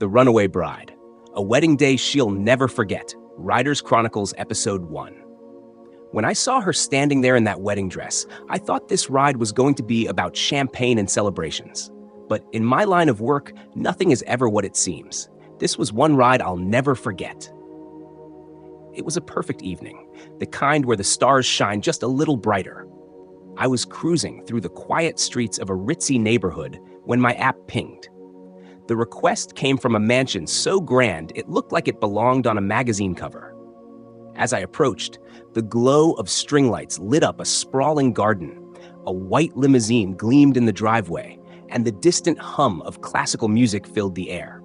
The Runaway Bride, a wedding day she'll never forget. Riders Chronicles Episode 1. When I saw her standing there in that wedding dress, I thought this ride was going to be about champagne and celebrations. But in my line of work, nothing is ever what it seems. This was one ride I'll never forget. It was a perfect evening, the kind where the stars shine just a little brighter. I was cruising through the quiet streets of a ritzy neighborhood when my app pinged. The request came from a mansion so grand it looked like it belonged on a magazine cover. As I approached, the glow of string lights lit up a sprawling garden. A white limousine gleamed in the driveway, and the distant hum of classical music filled the air.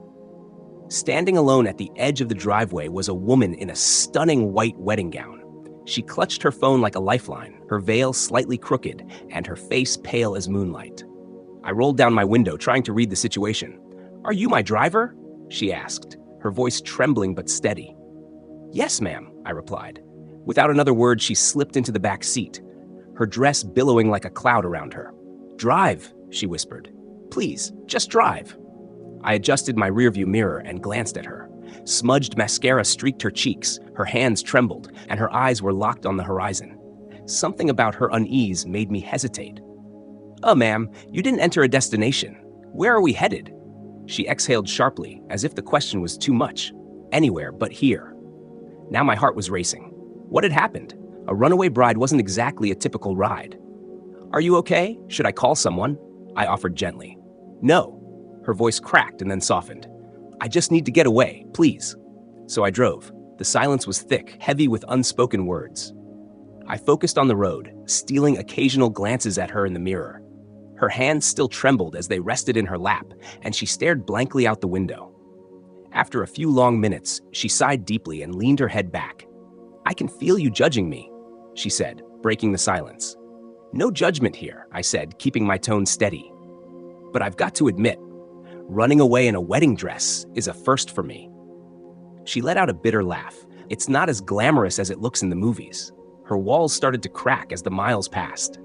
Standing alone at the edge of the driveway was a woman in a stunning white wedding gown. She clutched her phone like a lifeline, her veil slightly crooked, and her face pale as moonlight. I rolled down my window, trying to read the situation. "Are you my driver?" she asked, her voice trembling but steady. "Yes, ma'am," I replied. Without another word, she slipped into the back seat, her dress billowing like a cloud around her. "Drive," she whispered. "Please, just drive." I adjusted my rearview mirror and glanced at her. Smudged mascara streaked her cheeks, her hands trembled, and her eyes were locked on the horizon. Something about her unease made me hesitate. "Oh, ma'am, you didn't enter a destination. Where are we headed?" She exhaled sharply, as if the question was too much. "Anywhere but here." Now my heart was racing. What had happened? A runaway bride wasn't exactly a typical ride. "Are you okay? Should I call someone?" I offered gently. "No." Her voice cracked and then softened. "I just need to get away, please." So I drove. The silence was thick, heavy with unspoken words. I focused on the road, stealing occasional glances at her in the mirror. Her hands still trembled as they rested in her lap, and she stared blankly out the window. After a few long minutes, she sighed deeply and leaned her head back. "I can feel you judging me," she said, breaking the silence. "No judgment here," I said, keeping my tone steady. "But I've got to admit, running away in a wedding dress is a first for me." She let out a bitter laugh. "It's not as glamorous as it looks in the movies." Her walls started to crack as the miles passed.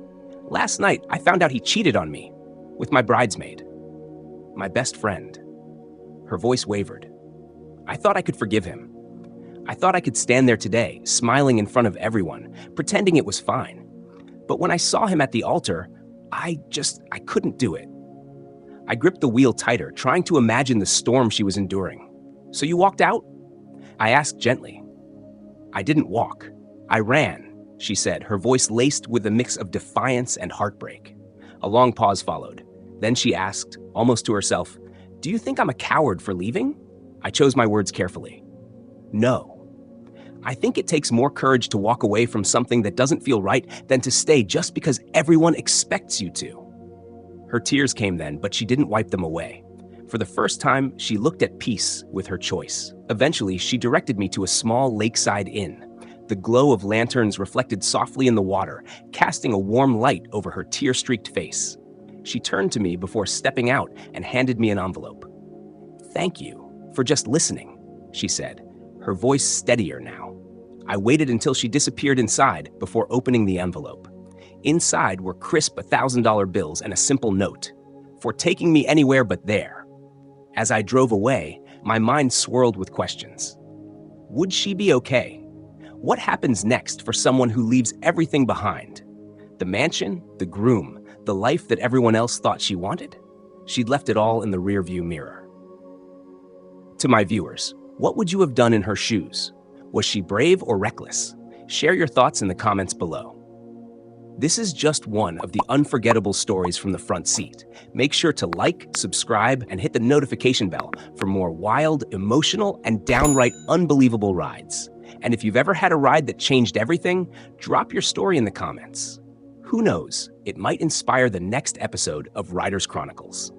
"Last night, I found out he cheated on me with my bridesmaid, my best friend." Her voice wavered. I thought I could forgive him. I thought I could stand there today, smiling in front of everyone, pretending it was fine. But when I saw him at the altar, I couldn't do it. I gripped the wheel tighter, trying to imagine the storm she was enduring. "So you walked out?" I asked gently. "I didn't walk. I ran," she said, her voice laced with a mix of defiance and heartbreak. A long pause followed. Then she asked, almost to herself, "Do you think I'm a coward for leaving?" I chose my words carefully. "No. I think it takes more courage to walk away from something that doesn't feel right than to stay just because everyone expects you to." Her tears came then, but she didn't wipe them away. For the first time, she looked at peace with her choice. Eventually, she directed me to a small lakeside inn. The glow of lanterns reflected softly in the water, casting a warm light over her tear-streaked face. She turned to me before stepping out and handed me an envelope. "Thank you for just listening," she said, her voice steadier now. I waited until she disappeared inside before opening the envelope. Inside were crisp $1,000 bills and a simple note, "For taking me anywhere but there." As I drove away, my mind swirled with questions. Would she be okay? What happens next for someone who leaves everything behind? The mansion, the groom, the life that everyone else thought she wanted? She'd left it all in the rearview mirror. To my viewers, what would you have done in her shoes? Was she brave or reckless? Share your thoughts in the comments below. This is just one of the unforgettable stories from the front seat. Make sure to like, subscribe, and hit the notification bell for more wild, emotional, and downright unbelievable rides. And if you've ever had a ride that changed everything, drop your story in the comments. Who knows, it might inspire the next episode of Riders Chronicles.